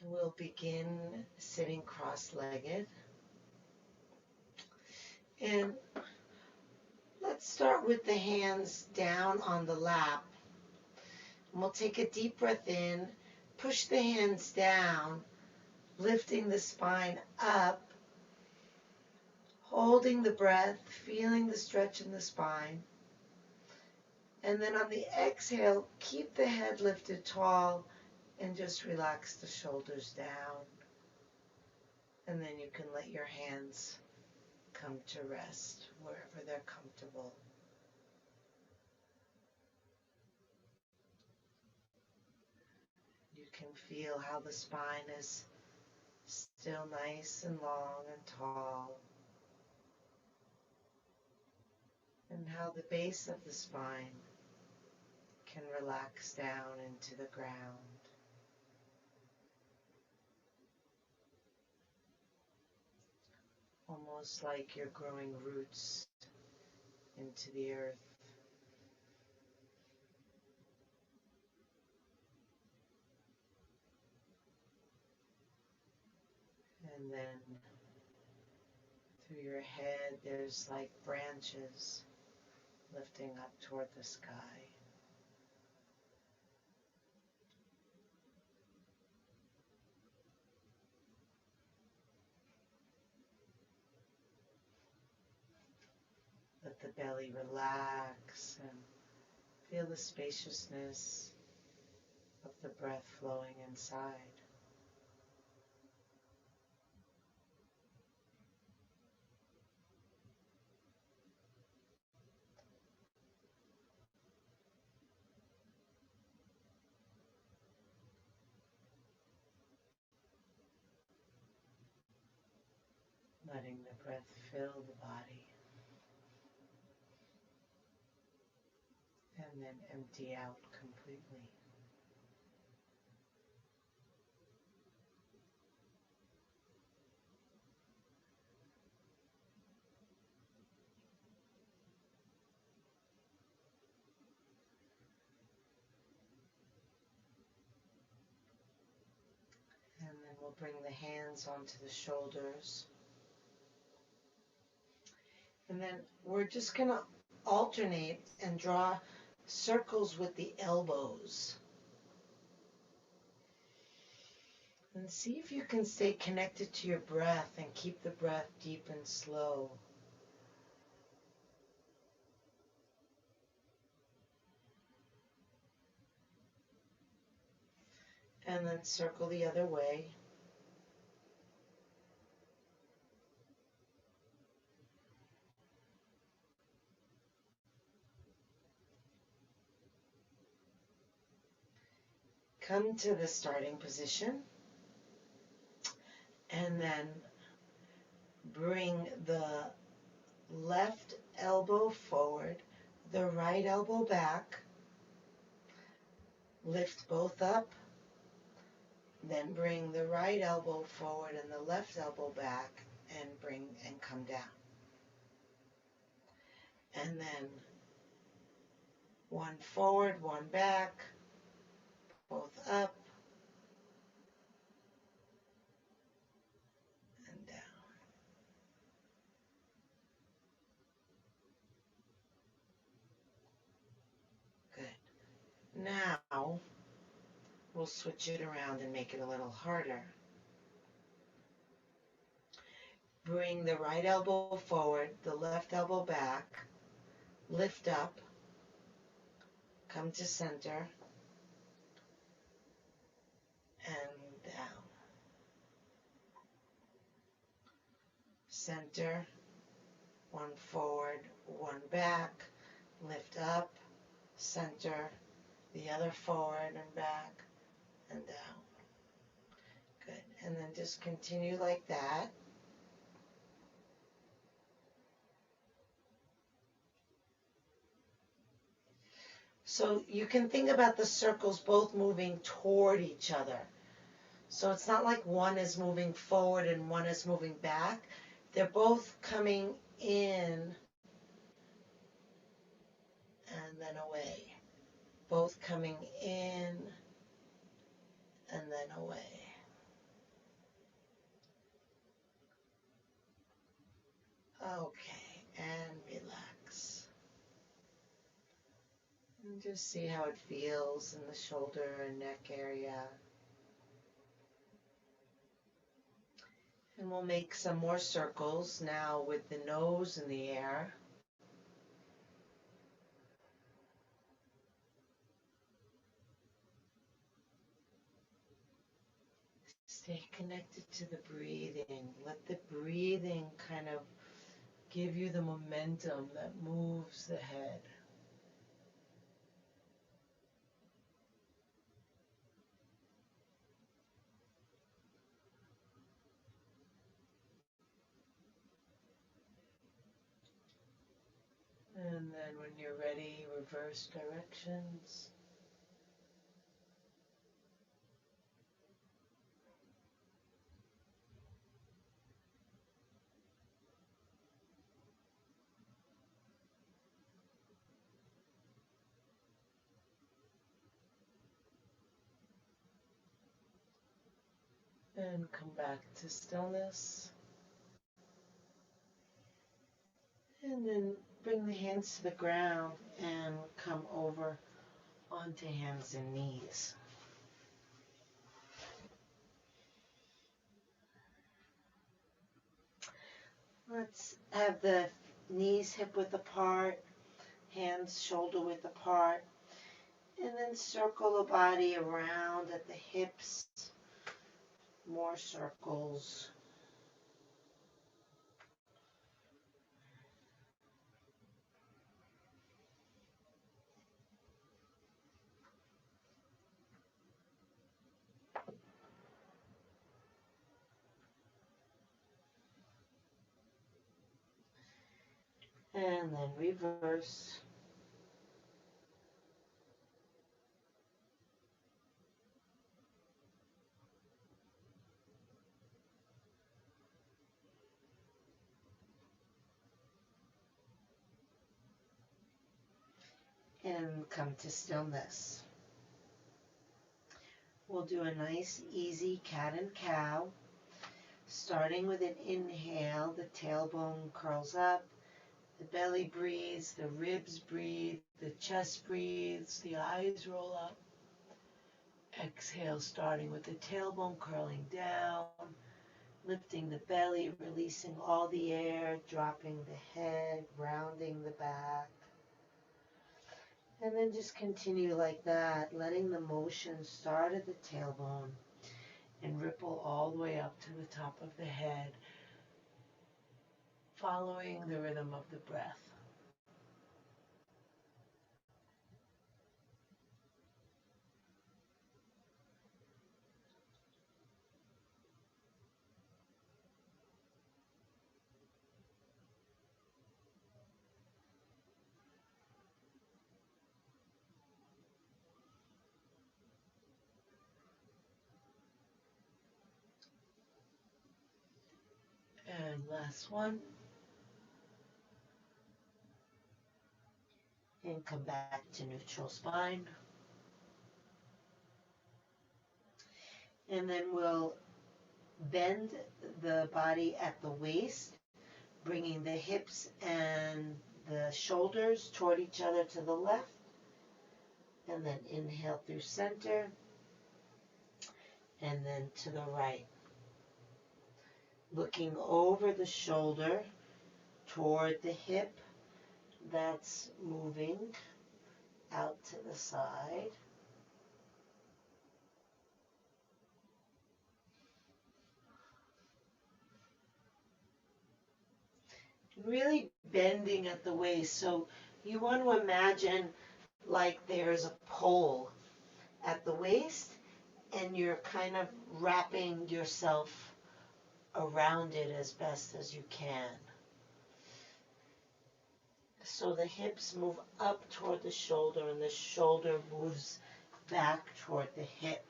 We'll begin sitting cross-legged. And let's start with the hands down on the lap. And we'll take a deep breath in, push the hands down, lifting the spine up, holding the breath, feeling the stretch in the spine. And then on the exhale, keep the head lifted tall and just relax the shoulders down. And then you can let your hands come to rest wherever they're comfortable. You can feel how the spine is still nice and long and tall, and how the base of the spine can relax down into the ground. Almost like you're growing roots into the earth. And then through your head, there's like branches lifting up toward the sky. Let the belly relax and feel the spaciousness of the breath flowing inside. Letting the breath fill the body and then empty out completely. And then we'll bring the hands onto the shoulders. And then we're just going to alternate and draw circles with the elbows. And see if you can stay connected to your breath and keep the breath deep and slow. And then circle the other way. Come to the starting position. And then bring the left elbow forward, the right elbow back. Lift both up. Then bring the right elbow forward and the left elbow back and come down. And then one forward, one back, both up and down. Good. Now we'll switch it around and make it a little harder. Bring the right elbow forward, the left elbow back, lift up, come to center, and down. Center, one forward, one back, lift up, center, the other forward and back, and down. Good. And then just continue like that. So you can think about the circles both moving toward each other. So it's not like one is moving forward and one is moving back. They're both coming in and then away. Both coming in and then away. And just see how it feels in the shoulder and neck area. And we'll make some more circles now with the nose in the air. Stay connected to the breathing. Let the breathing kind of give you the momentum that moves the head. And then when you're ready, reverse directions. And come back to stillness. And then bring the hands to the ground and come over onto hands and knees. Let's have the knees hip width apart, hands shoulder width apart, and then circle the body around at the hips. More circles. And then reverse. And come to stillness. We'll do a nice easy cat and cow. Starting with an inhale, the tailbone curls up, the belly breathes, the ribs breathe, the chest breathes, the eyes roll up. Exhale, starting with the tailbone curling down, lifting the belly, releasing all the air, dropping the head, rounding the back. And then just continue like that, letting the motion start at the tailbone and ripple all the way up to the top of the head, following the rhythm of the breath. And last one. And come back to neutral spine. And then we'll bend the body at the waist, bringing the hips and the shoulders toward each other to the left. And then inhale through center. And then to the right. Looking over the shoulder toward the hip. That's moving out to the side. Really bending at the waist. So you want to imagine like there's a pole at the waist and you're kind of wrapping yourself around it as best as you can. So the hips move up toward the shoulder and the shoulder moves back toward the hip.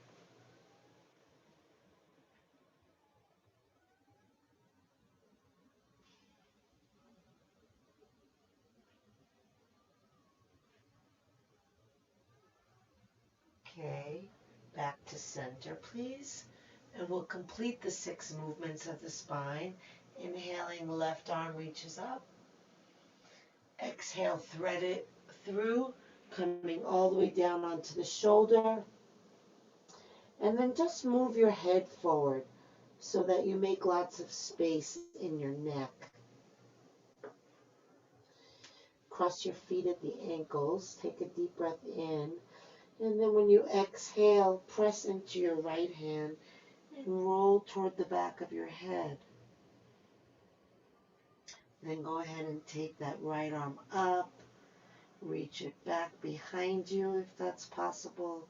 Okay, back to center, please. And we'll complete the 6 movements of the spine. Inhaling, left arm reaches up. Exhale, thread it through, coming all the way down onto the shoulder. And then just move your head forward so that you make lots of space in your neck. Cross your feet at the ankles. Take a deep breath in. And then when you exhale, press into your right hand and roll toward the back of your head. Then go ahead and take that right arm up. Reach it back behind you if that's possible.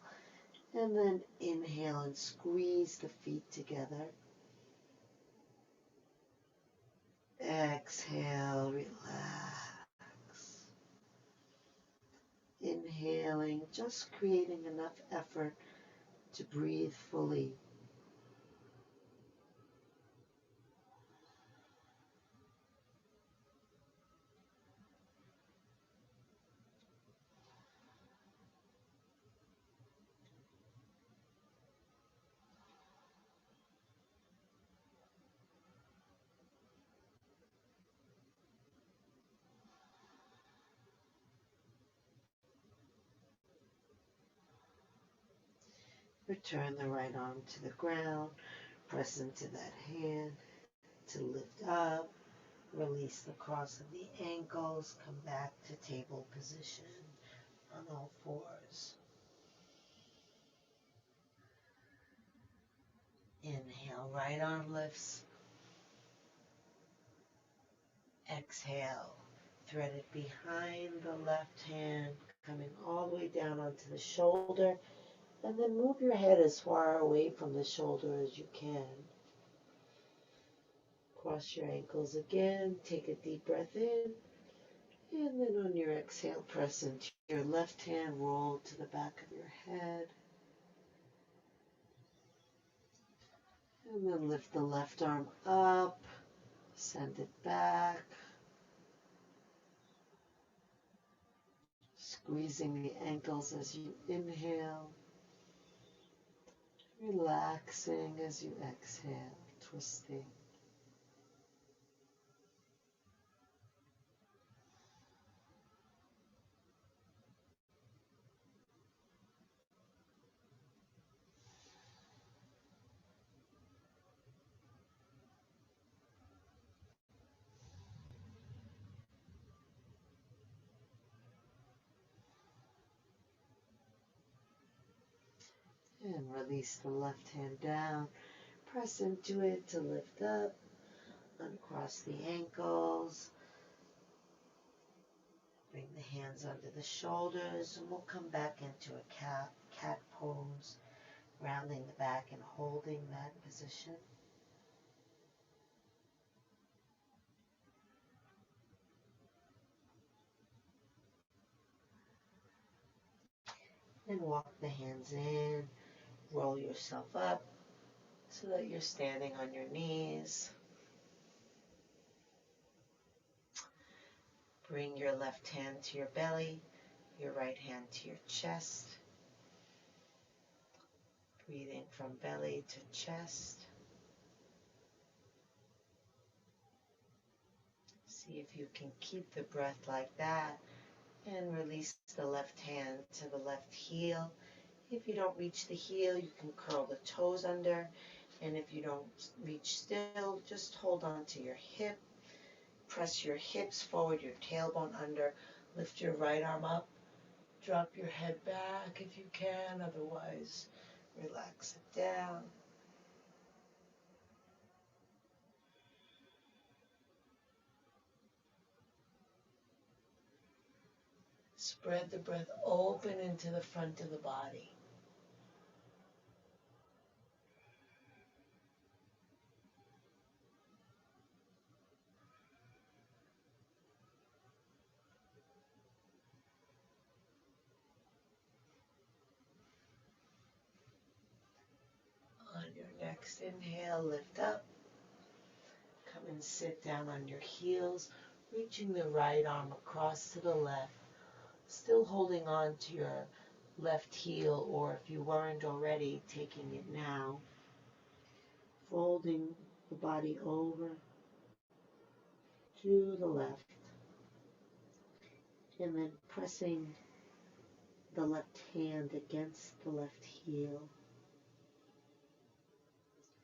And then inhale and squeeze the feet together. Exhale, relax. Inhaling, just creating enough effort to breathe fully. Return the right arm to the ground. Press into that hand to lift up. Release the cross of the ankles. Come back to table position on all fours. Inhale, right arm lifts. Exhale, thread it behind the left hand, coming all the way down onto the shoulder. And then move your head as far away from the shoulder as you can. Cross your ankles again. Take a deep breath in. And then on your exhale, press into your left hand. Roll to the back of your head. And then lift the left arm up. Send it back. Squeezing the ankles as you inhale. Relaxing as you exhale. Twisting. And release the left hand down. Press into it to lift up. Uncross the ankles. Bring the hands under the shoulders. And we'll come back into a cat pose. Rounding the back and holding that position. And walk the hands in. Roll yourself up so that you're standing on your knees. Bring your left hand to your belly, your right hand to your chest. Breathing from belly to chest. See if you can keep the breath like that and release the left hand to the left heel. If you don't reach the heel, you can curl the toes under. And if you don't reach still, just hold on to your hip. Press your hips forward, your tailbone under. Lift your right arm up. Drop your head back if you can. Otherwise, relax it down. Spread the breath open into the front of the body. On your next inhale, lift up. Come and sit down on your heels, reaching the right arm across to the left. Still holding on to your left heel, or if you weren't already, taking it now. Folding the body over to the left. And then pressing the left hand against the left heel,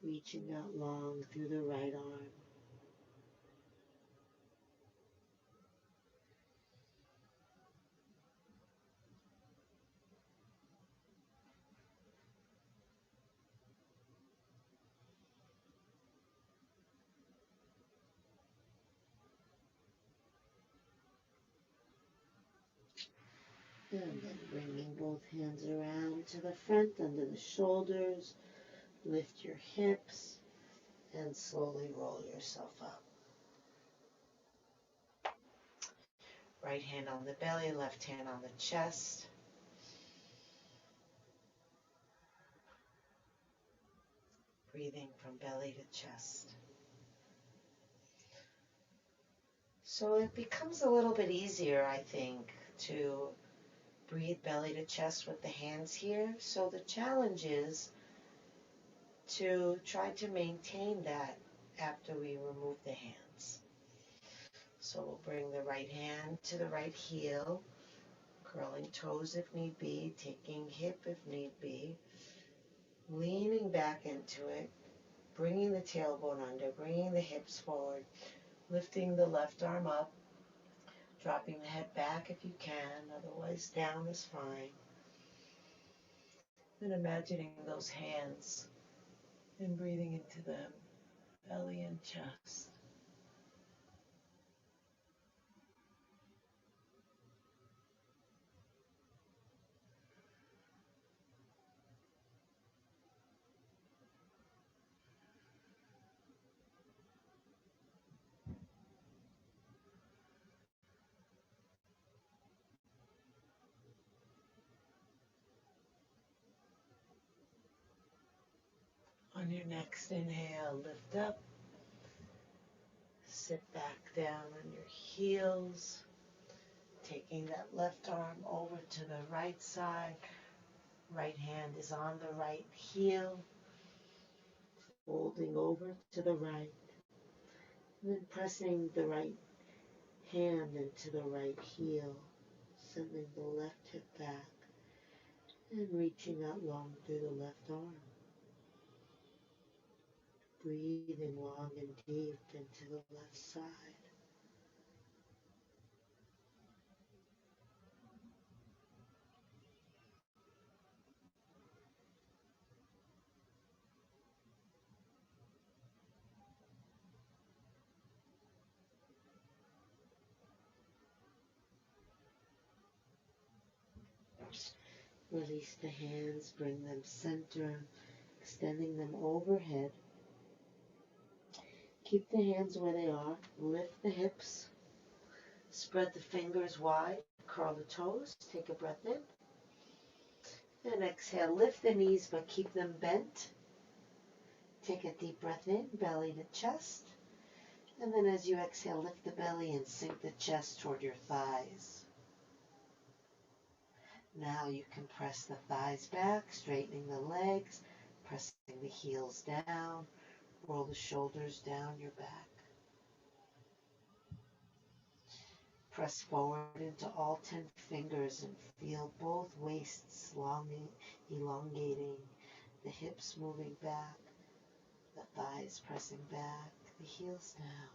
reaching out long through the right arm. And then bringing both hands around to the front, under the shoulders, lift your hips, and slowly roll yourself up. Right hand on the belly, left hand on the chest. Breathing from belly to chest. So it becomes a little bit easier, I think, to breathe belly to chest with the hands here. So the challenge is to try to maintain that after we remove the hands. So we'll bring the right hand to the right heel, curling toes if need be, taking hip if need be, leaning back into it, bringing the tailbone under, bringing the hips forward, lifting the left arm up, dropping the head back if you can, otherwise down is fine. And imagining those hands and breathing into them, belly and chest. On your next inhale, lift up, sit back down on your heels, taking that left arm over to the right side. Right hand is on the right heel, folding over to the right, and then pressing the right hand into the right heel, sending the left hip back, and reaching out long through the left arm. Breathing long and deep into the left side. Release the hands, bring them center, extending them overhead. Keep the hands where they are, lift the hips, spread the fingers wide, curl the toes, take a breath in. And exhale, lift the knees but keep them bent. Take a deep breath in, belly to chest. And then as you exhale, lift the belly and sink the chest toward your thighs. Now you can press the thighs back, straightening the legs, pressing the heels down, roll the shoulders down your back. Press forward into all 10 fingers and feel both waists elongating, the hips moving back, the thighs pressing back, the heels down.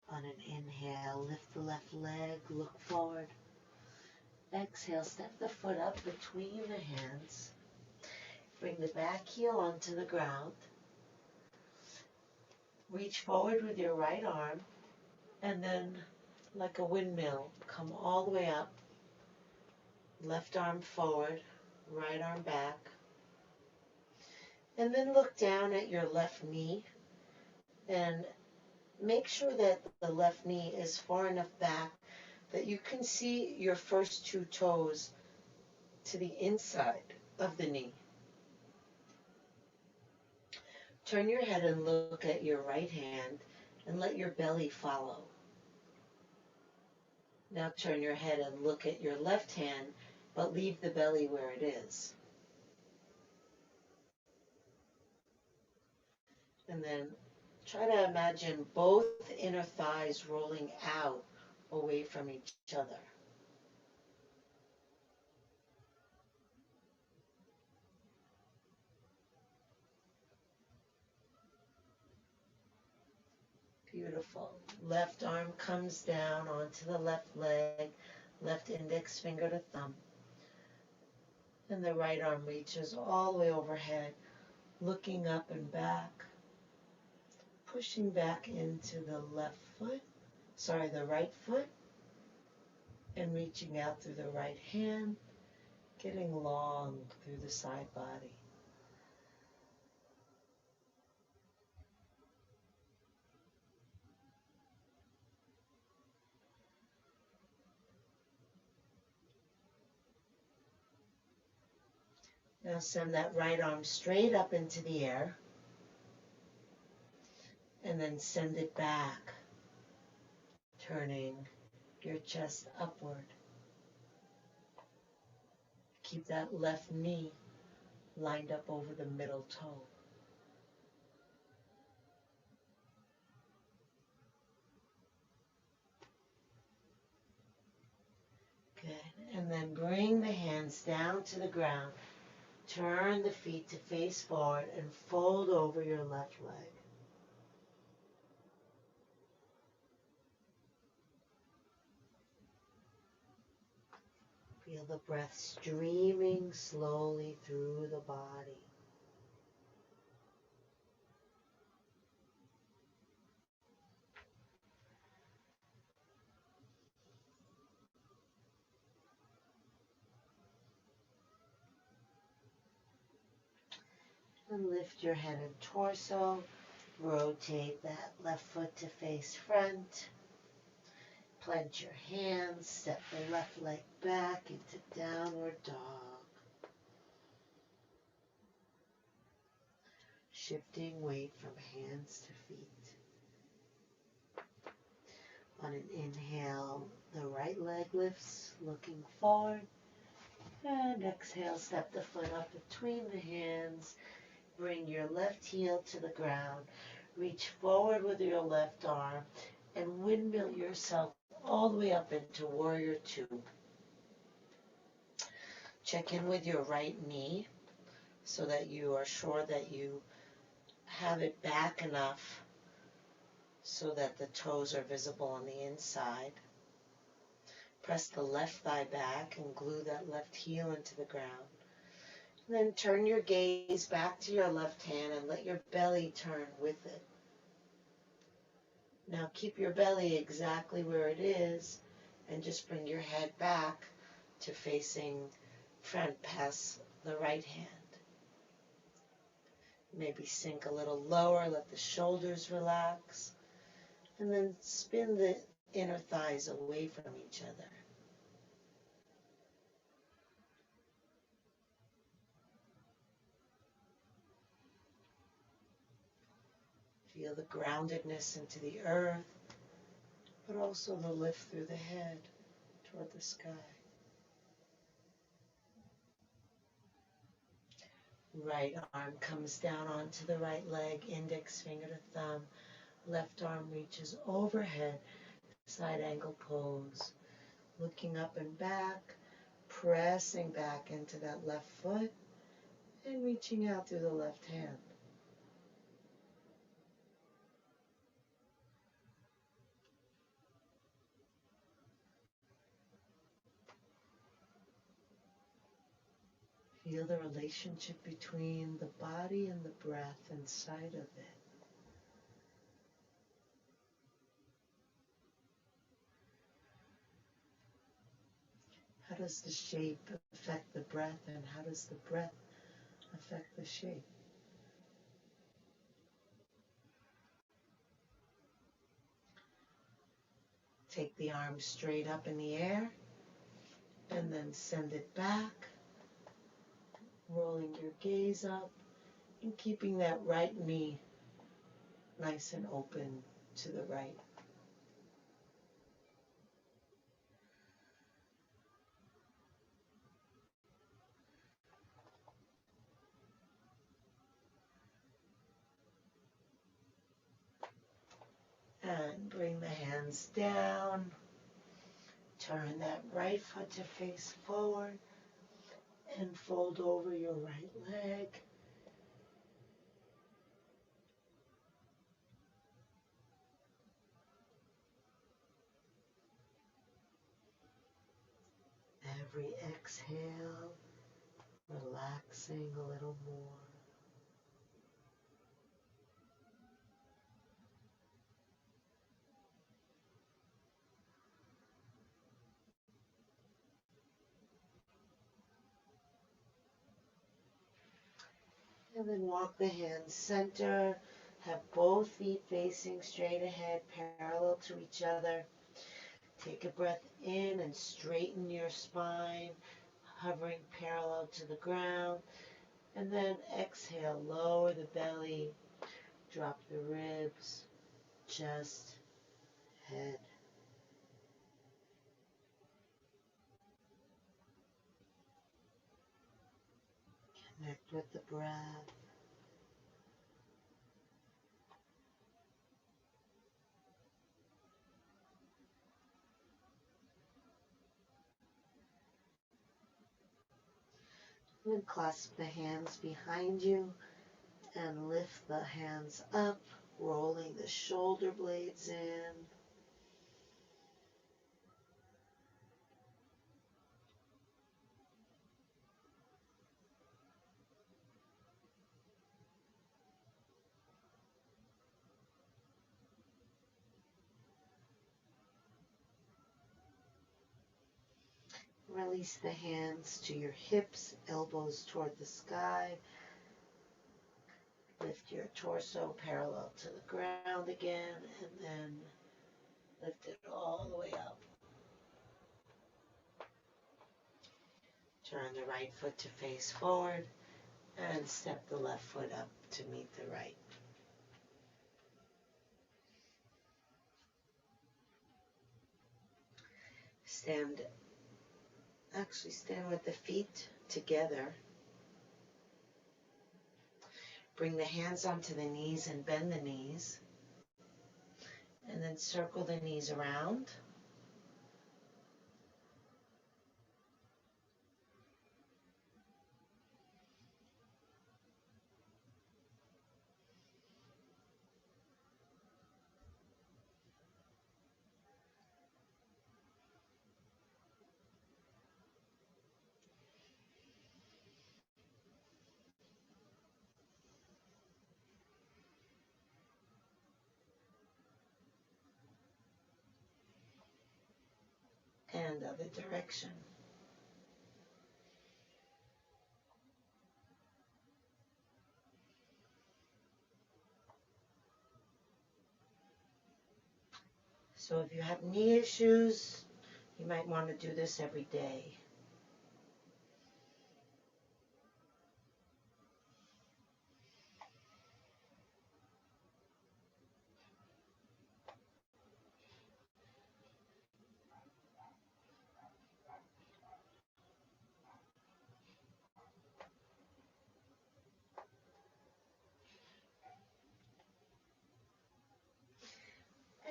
On an inhale, lift the left leg, look forward. Exhale, step the foot up between the hands. Bring the back heel onto the ground. Reach forward with your right arm, and then, like a windmill, come all the way up. Left arm forward, right arm back. And then look down at your left knee and make sure that the left knee is far enough back that you can see your first 2 toes to the inside of the knee. Turn your head and look at your right hand and let your belly follow. Now turn your head and look at your left hand, but leave the belly where it is. And then try to imagine both inner thighs rolling out away from each other. Beautiful. Left arm comes down onto the left leg, left index finger to thumb. And the right arm reaches all the way overhead, looking up and back, pushing back into the the right foot, and reaching out through the right hand, getting long through the side body. Now send that right arm straight up into the air, and then send it back, turning your chest upward. Keep that left knee lined up over the middle toe. Good. And then bring the hands down to the ground. Turn the feet to face forward and fold over your left leg. Feel the breath streaming slowly through the body. And lift your head and torso. Rotate that left foot to face front. Plant your hands. Step the left leg back into downward dog. Shifting weight from hands to feet. On an inhale, the right leg lifts, looking forward. And exhale, step the foot up between the hands. Bring your left heel to the ground. Reach forward with your left arm and windmill yourself all the way up into Warrior Two. Check in with your right knee so that you are sure that you have it back enough so that the toes are visible on the inside. Press the left thigh back and glue that left heel into the ground. And then turn your gaze back to your left hand and let your belly turn with it. Now keep your belly exactly where it is and just bring your head back to facing front past the right hand. Maybe sink a little lower, let the shoulders relax, and then spin the inner thighs away from each other. Feel the groundedness into the earth, but also the lift through the head toward the sky. Right arm comes down onto the right leg, index finger to thumb. Left arm reaches overhead, side angle pose. Looking up and back, pressing back into that left foot, and reaching out through the left hand. Feel the relationship between the body and the breath inside of it. How does the shape affect the breath, and how does the breath affect the shape? Take the arm straight up in the air, and then send it back, rolling your gaze up, and keeping that right knee nice and open to the right. And bring the hands down. Turn that right foot to face forward and fold over your right leg. Every exhale, relaxing a little more. And then walk the hands center. Have both feet facing straight ahead, parallel to each other. Take a breath in and straighten your spine, hovering parallel to the ground. And then exhale, lower the belly, drop the ribs, chest, head. Connect with the breath. And clasp the hands behind you and lift the hands up, rolling the shoulder blades in. Release the hands to your hips, elbows toward the sky. Lift your torso parallel to the ground again, and then lift it all the way up. Turn the right foot to face forward and step the left foot up to meet the right. Stand with the feet together. Bring the hands onto the knees and bend the knees. And then circle the knees around. And other direction. So if you have knee issues, you might want to do this every day.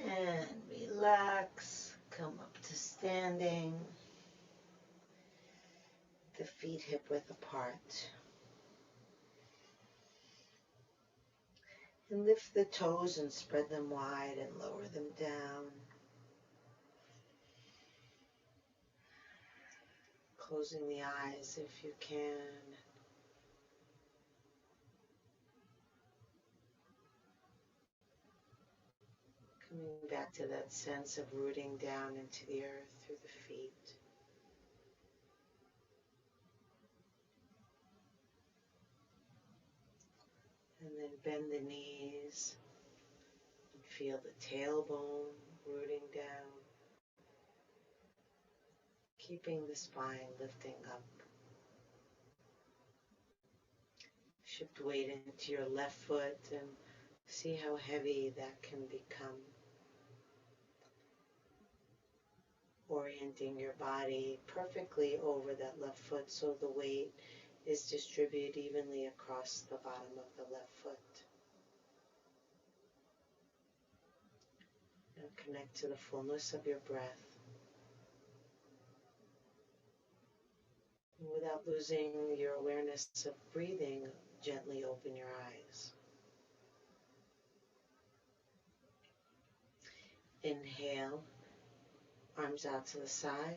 And relax, come up to standing, the feet hip width apart. And lift the toes and spread them wide and lower them down. Closing the eyes if you can. Coming back to that sense of rooting down into the earth through the feet. And then bend the knees and feel the tailbone rooting down. Keeping the spine lifting up. Shift weight into your left foot and see how heavy that can become. Orienting your body perfectly over that left foot so the weight is distributed evenly across the bottom of the left foot. And connect to the fullness of your breath. Without losing your awareness of breathing, gently open your eyes. Inhale, arms out to the side.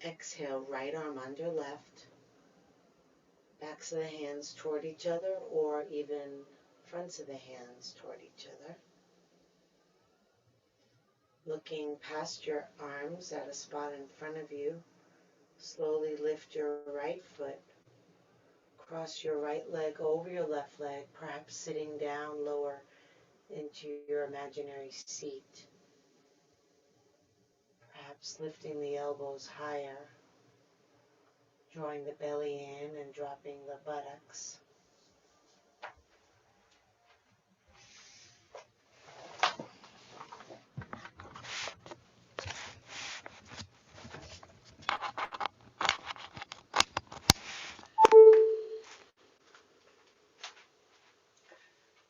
Exhale, right arm under left. Backs of the hands toward each other, or even fronts of the hands toward each other. Looking past your arms at a spot in front of you, slowly lift your right foot. Cross your right leg over your left leg, perhaps sitting down lower into your imaginary seat. Perhaps lifting the elbows higher, drawing the belly in and dropping the buttocks.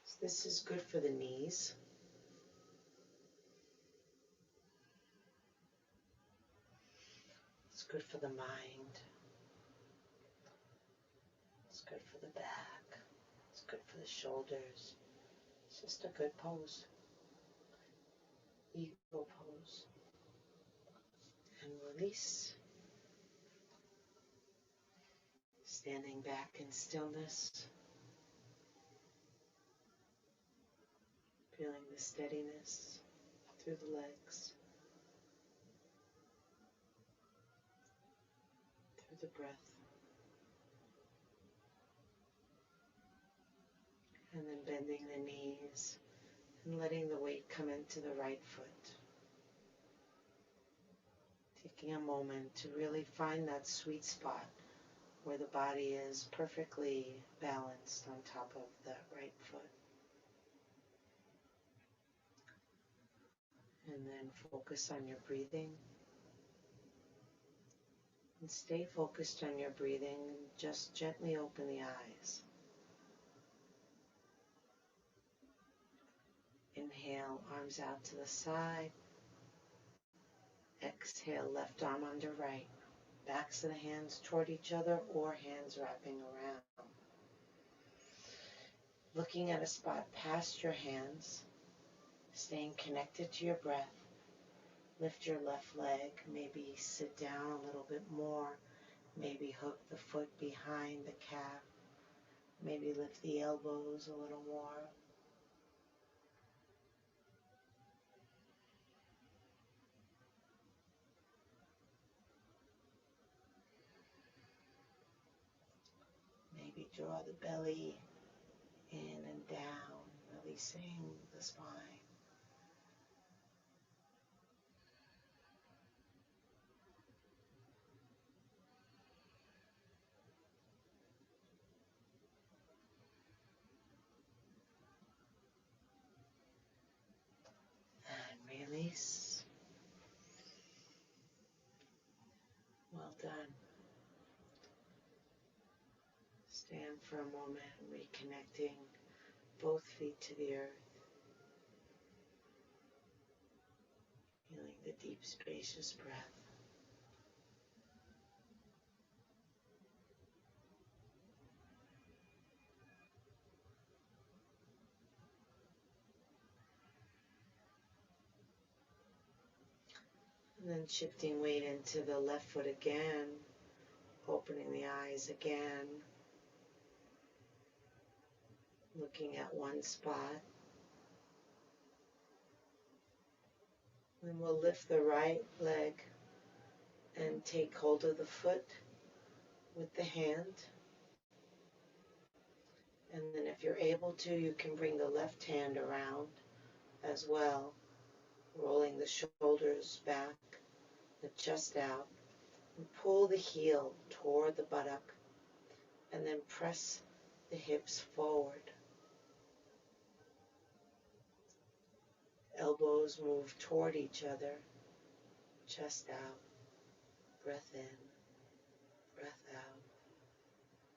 So this is good for the knees. It's good for the mind. It's good for the back. It's good for the shoulders. It's just a good pose. Eagle pose. And release. Standing back in stillness. Feeling the steadiness through the legs. Through the breath. And then bending the knees and letting the weight come into the right foot. Taking a moment to really find that sweet spot where the body is perfectly balanced on top of the right foot. And then focus on your breathing. And stay focused on your breathing. Just gently open the eyes. Inhale, arms out to the side. Exhale, left arm under right. Backs of the hands toward each other or hands wrapping around. Looking at a spot past your hands, staying connected to your breath. Lift your left leg, maybe sit down a little bit more, maybe hook the foot behind the calf, maybe lift the elbows a little more. Maybe draw the belly in and down, releasing the spine. And release. Well done. Stand for a moment, reconnecting both feet to the earth. Feeling the deep, spacious breath. And then shifting weight into the left foot again, opening the eyes again, looking at one spot. Then we'll lift the right leg and take hold of the foot with the hand. And then if you're able to, you can bring the left hand around as well, rolling the shoulders back, the chest out, and pull the heel toward the buttock, and then press the hips forward. Elbows move toward each other, chest out, breath in, breath out,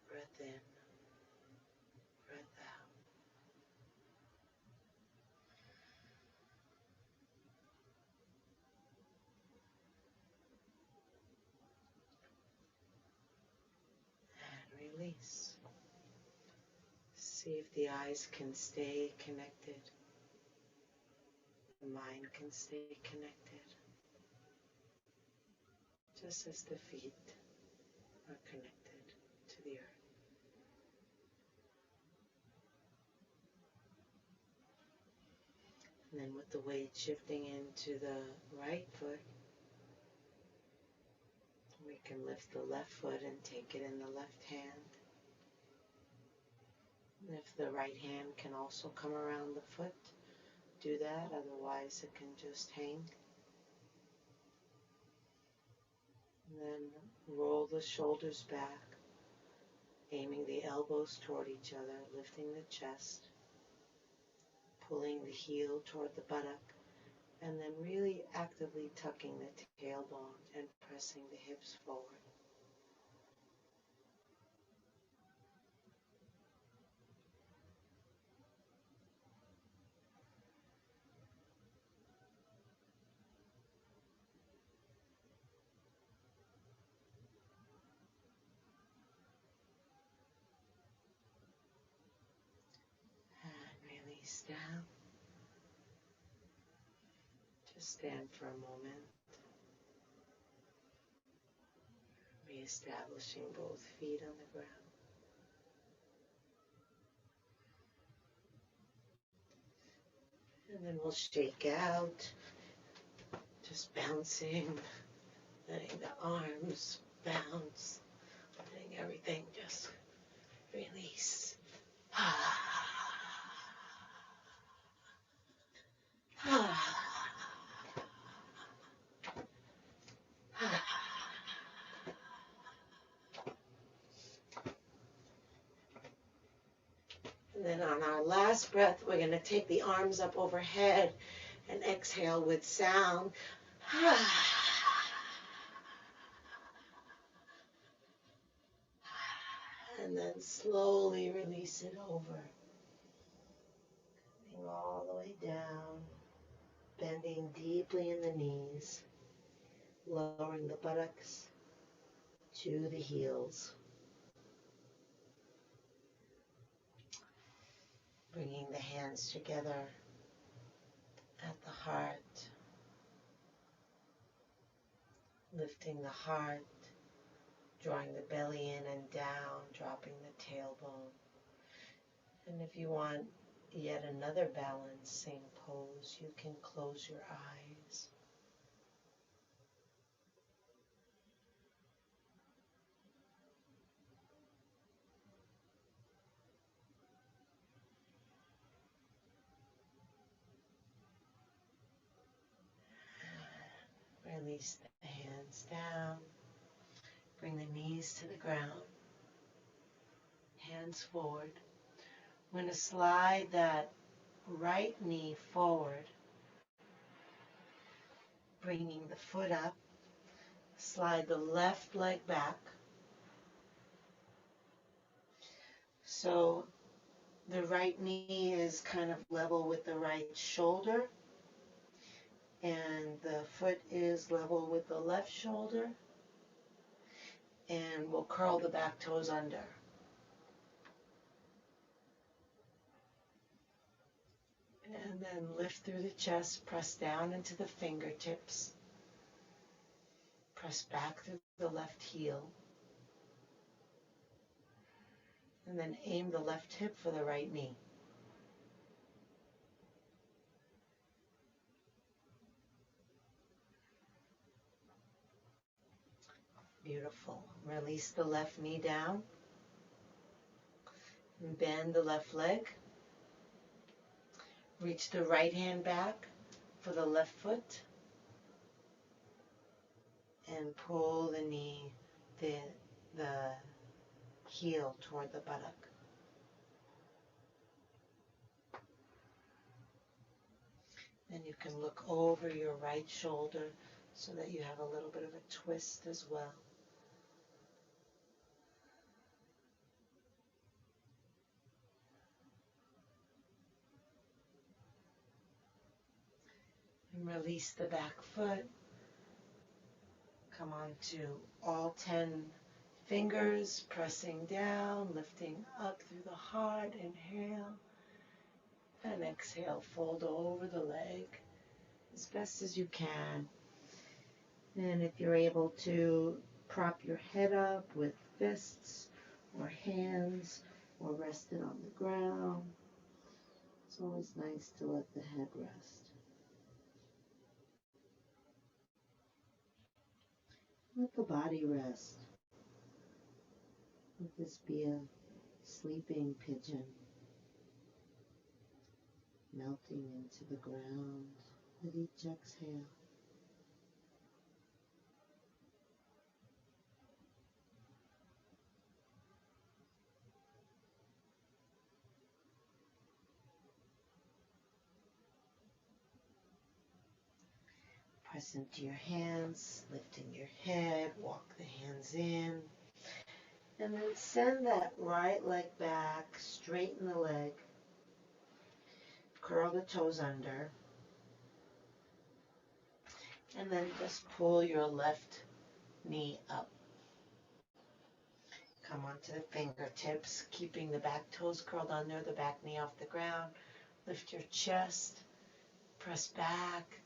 breath in, breath out. See if the eyes can stay connected. The mind can stay connected. Just as the feet are connected to the earth. And then with the weight shifting into the right foot, we can lift the left foot and take it in the left hand. And if the right hand can also come around the foot, do that, otherwise it can just hang. And then roll the shoulders back, aiming the elbows toward each other, lifting the chest, pulling the heel toward the buttock, and then really actively tucking the tailbone and pressing the hips forward. And release down. Just stand for a moment. Reestablishing both feet on the ground. And then we'll shake out, just bouncing, letting the arms bounce, letting everything just release. And then on our last breath, we're going to take the arms up overhead and exhale with sound. And then slowly release it over. Coming all the way down, bending deeply in the knees, lowering the buttocks to the heels. Bringing the hands together at the heart, lifting the heart, drawing the belly in and down, dropping the tailbone. And if you want yet another balancing pose, you can close your eyes. Release the hands down. Bring the knees to the ground. Hands forward. We're going to slide that right knee forward, bringing the foot up. Slide the left leg back. So the right knee is kind of level with the right shoulder, and the foot is level with the left shoulder. And we'll curl the back toes under. And then lift through the chest, press down into the fingertips. Press back through the left heel. And then aim the left hip for the right knee. Beautiful. Release the left knee down. And bend the left leg. Reach the right hand back for the left foot. And pull the knee, the heel toward the buttock. Then you can look over your right shoulder so that you have a little bit of a twist as well. And release the back foot. Come on to all 10 Fingers pressing down, lifting up through the heart. Inhale. And exhale, fold over the leg as best as you can. And if you're able to, prop your head up with fists or hands or rest it on the ground. It's always nice to let the head rest. Let the body rest. Let this be a sleeping pigeon, melting into the ground with each exhale. Press into your hands, lifting your head, walk the hands in, and then send that right leg back, straighten the leg, curl the toes under, and then just pull your left knee up. Come onto the fingertips, keeping the back toes curled under, the back knee off the ground. Lift your chest, press back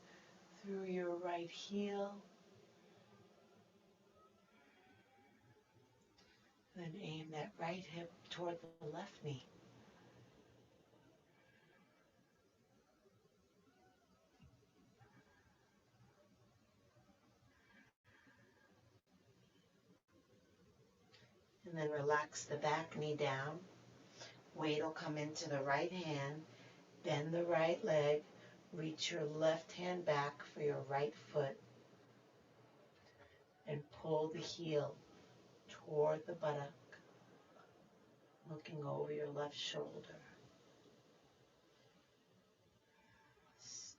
through your right heel. Then aim that right hip toward the left knee. And then relax the back knee down. Weight will come into the right hand. Bend the right leg. Reach your left hand back for your right foot. And pull the heel toward the buttock, looking over your left shoulder.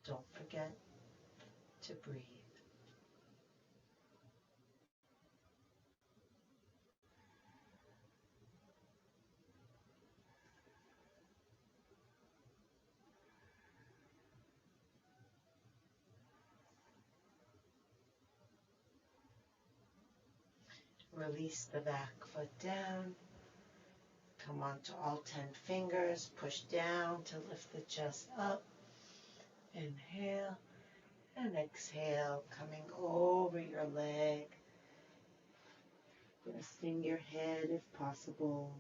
Don't forget to breathe. Release the back foot down. Come onto all 10 fingers. Push down to lift the chest up. Inhale and exhale, coming over your leg. Resting your head if possible.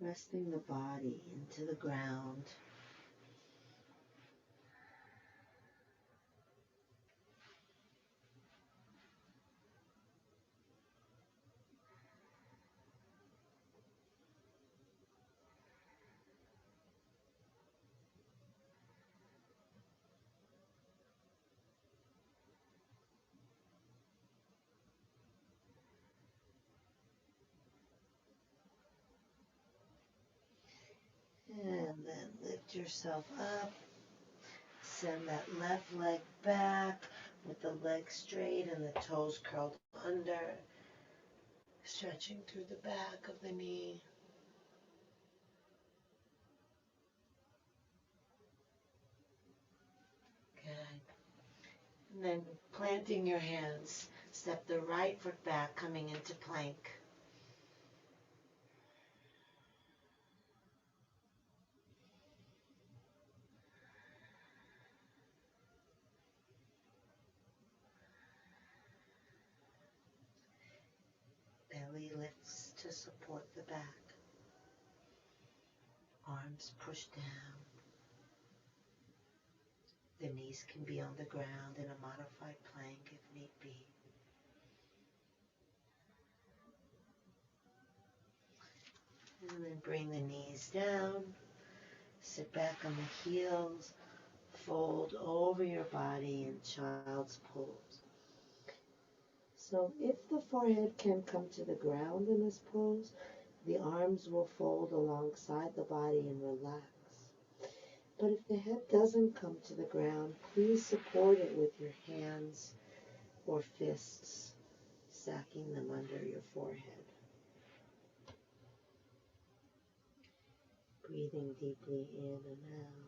Resting the body into the ground. And then lift yourself up. Send that left leg back with the leg straight and the toes curled under. Stretching through the back of the knee. Good. And then planting your hands. Step the right foot back, coming into plank. Belly lifts to support the back. Arms push down. The knees can be on the ground in a modified plank if need be. And then bring the knees down. Sit back on the heels. Fold over your body in child's pose. So if the forehead can come to the ground in this pose, the arms will fold alongside the body and relax. But if the head doesn't come to the ground, please support it with your hands or fists, sacking them under your forehead. Breathing deeply in and out.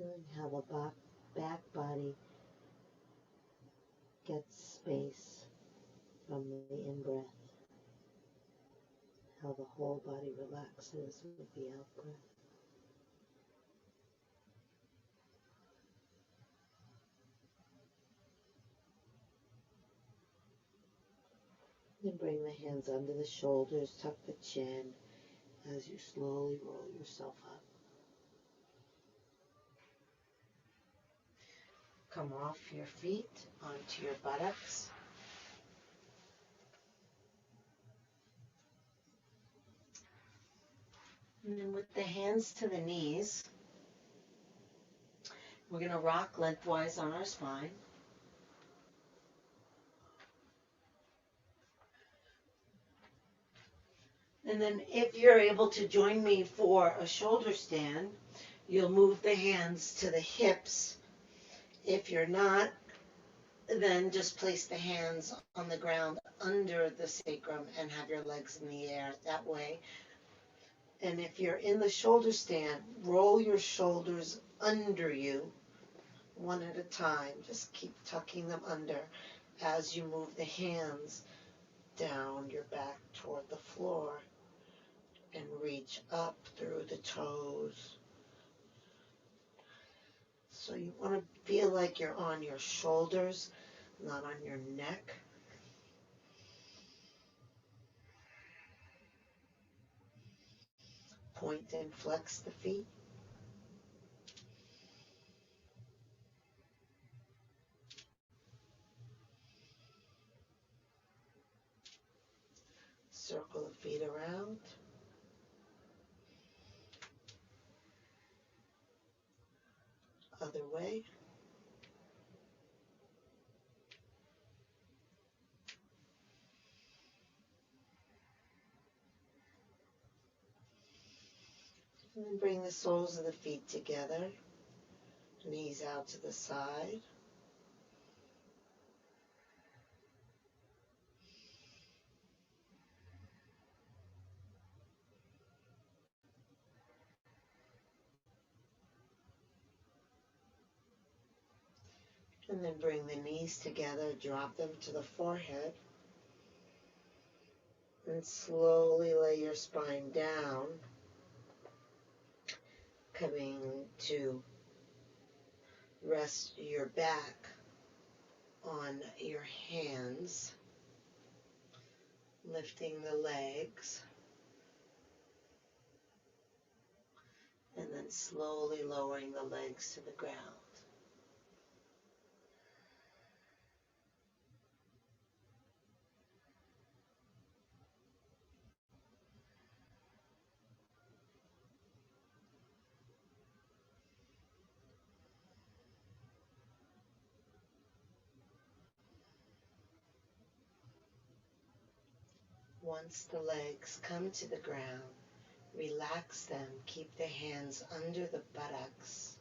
Feeling how the back body gets space from the in-breath. How the whole body relaxes with the out-breath. Then bring the hands under the shoulders, tuck the chin as you slowly roll yourself up. Come off your feet onto your buttocks. And then with the hands to the knees, we're going to rock lengthwise on our spine. And then if you're able to join me for a shoulder stand, you'll move the hands to the hips. If you're not, then just place the hands on the ground under the sacrum and have your legs in the air that way. And if you're in the shoulder stand, roll your shoulders under you one at a time. Just keep tucking them under as you move the hands down your back toward the floor and reach up through the toes. So you want to feel like you're on your shoulders, not on your neck. Point and flex the feet. Circle the feet around. Other way. And then bring the soles of the feet together. Knees out to the side. And then bring the knees together, drop them to the forehead. And slowly lay your spine down, coming to rest your back on your hands, lifting the legs, and then slowly lowering the legs to the ground. Once the legs come to the ground, relax them. Keep the hands under the buttocks.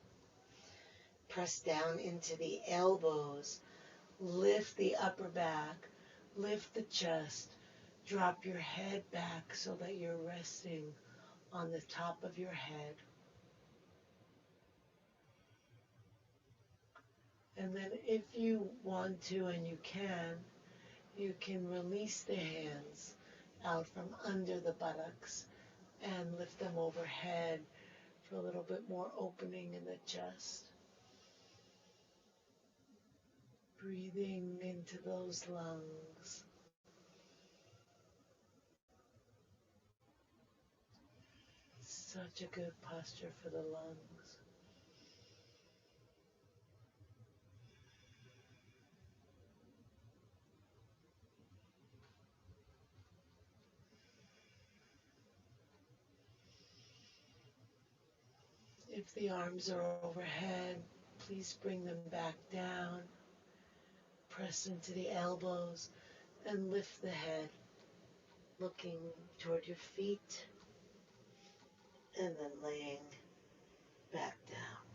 Press down into the elbows. Lift the upper back. Lift the chest. Drop your head back so that you're resting on the top of your head. And then if you want to and you can release the hands out from under the buttocks and lift them overhead for a little bit more opening in the chest. Breathing into those lungs. Such a good posture for the lungs. If the arms are overhead, please bring them back down. Press into the elbows and lift the head, looking toward your feet and then laying back down.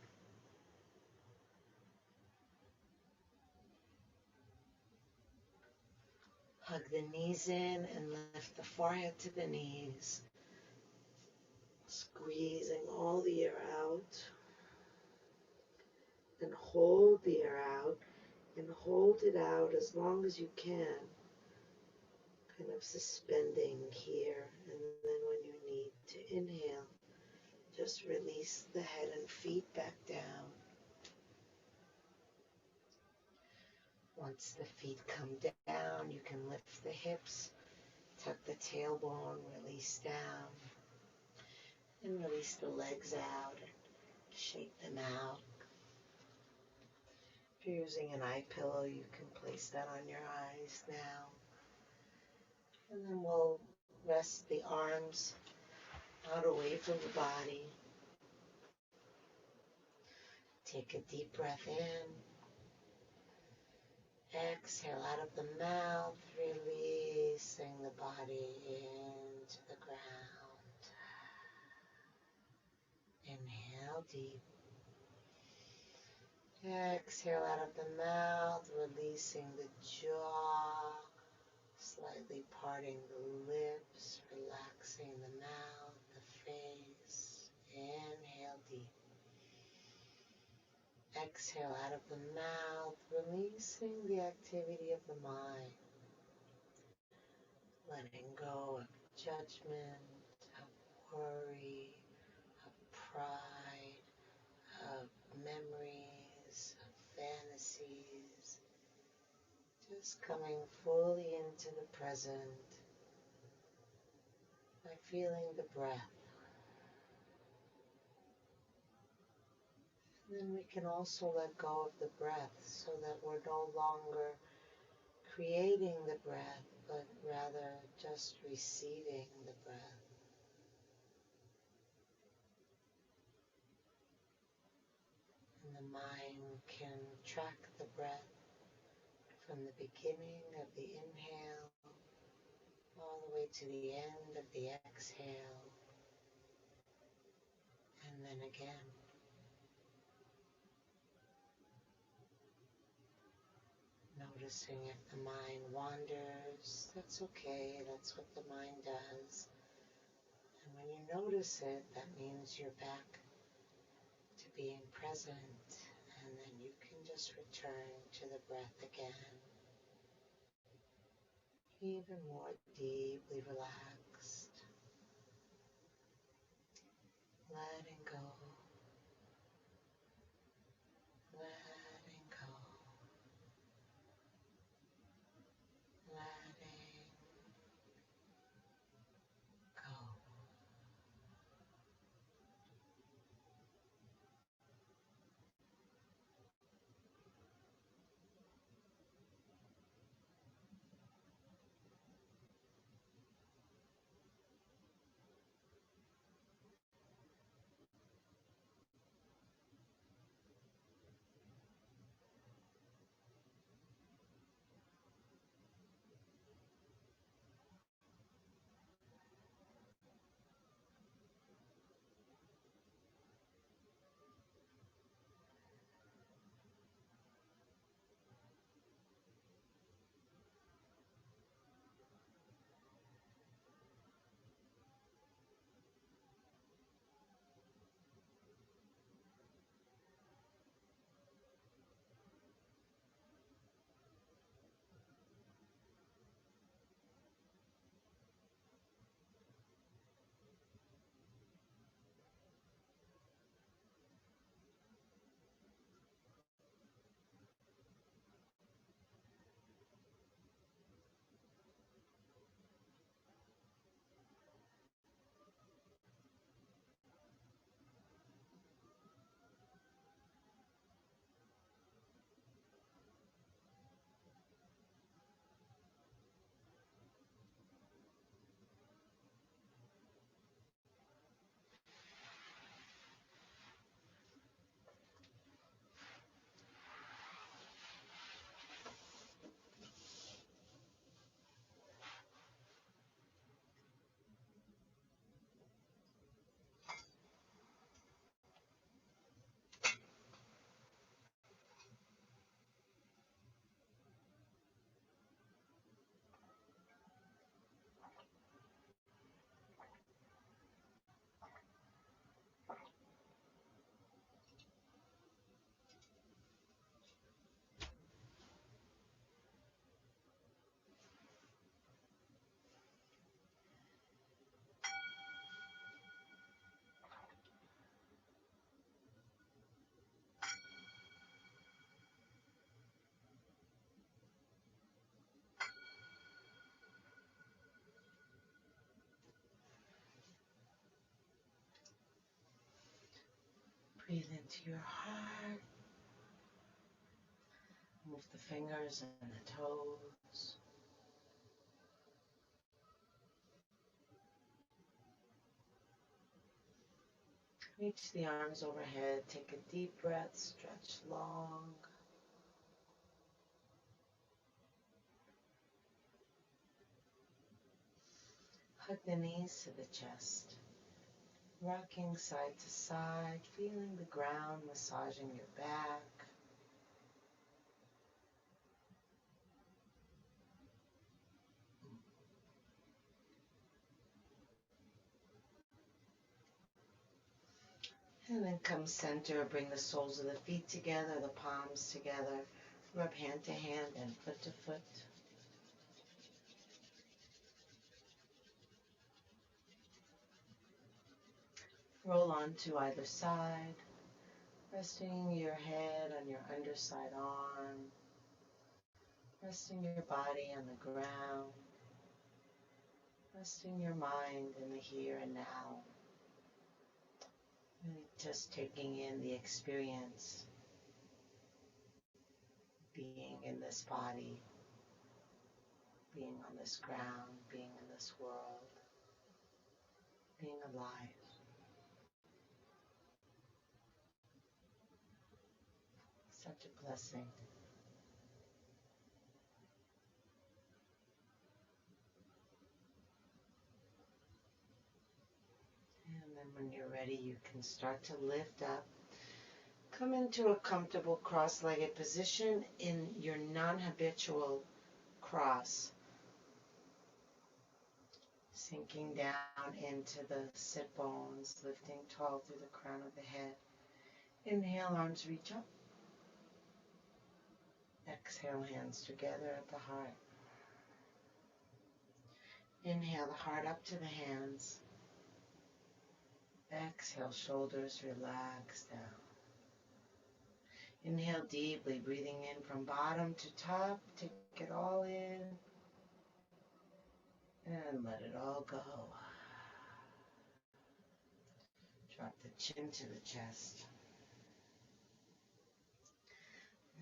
Hug the knees in and lift the forehead to the knees, squeezing all the air out. and hold the air out and hold it out as long as you can, kind of suspending here. And then when you need to inhale, just release the head and feet back down. Once the feet come down, you can lift the hips, tuck the tailbone, release down, and release the legs out and shake them out. If you're using an eye pillow, you can place that on your eyes now. And then we'll rest the arms out away from the body. Take a deep breath in. Exhale out of the mouth, releasing the body into the ground. Inhale deep. Exhale out of the mouth, releasing the jaw, slightly parting the lips, relaxing the mouth, the face. Inhale deep. Exhale out of the mouth, releasing the activity of the mind. Letting go of judgment, of worry, of pride, of memories, of fantasies. Just coming fully into the present by feeling the breath. And then we can also let go of the breath so that we're no longer creating the breath, but rather just receiving the breath. And the mind can track the breath from the beginning of the inhale all the way to the end of the exhale, and then again. Noticing if the mind wanders, that's okay, that's what the mind does. And when you notice it, that means you're back to being present, and then you can just return to the breath again, even more deeply relaxed, letting go, letting go, letting go. Breathe into your heart. Move the fingers and the toes. Reach the arms overhead. Take a deep breath. Stretch long. Hug the knees to the chest. Rocking side to side. Feeling the ground massaging your back. And then come center, bring the soles of the feet together, the palms together. Rub hand to hand and foot to foot. Roll on to either side, resting your head on your underside arm, resting your body on the ground, resting your mind in the here and now. Really just taking in the experience, being in this body, being on this ground, being in this world, being alive. Such a blessing. And then when you're ready, you can start to lift up. Come into a comfortable cross-legged position in your non-habitual cross. Sinking down into the sit bones, lifting tall through the crown of the head. Inhale, arms reach up. Exhale, hands together at the heart. Inhale the heart up to the hands. Exhale, shoulders relax down. Inhale deeply, breathing in from bottom to top. Take it all in and let it all go. Drop the chin to the chest.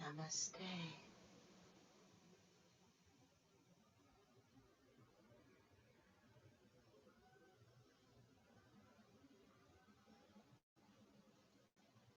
Namaste.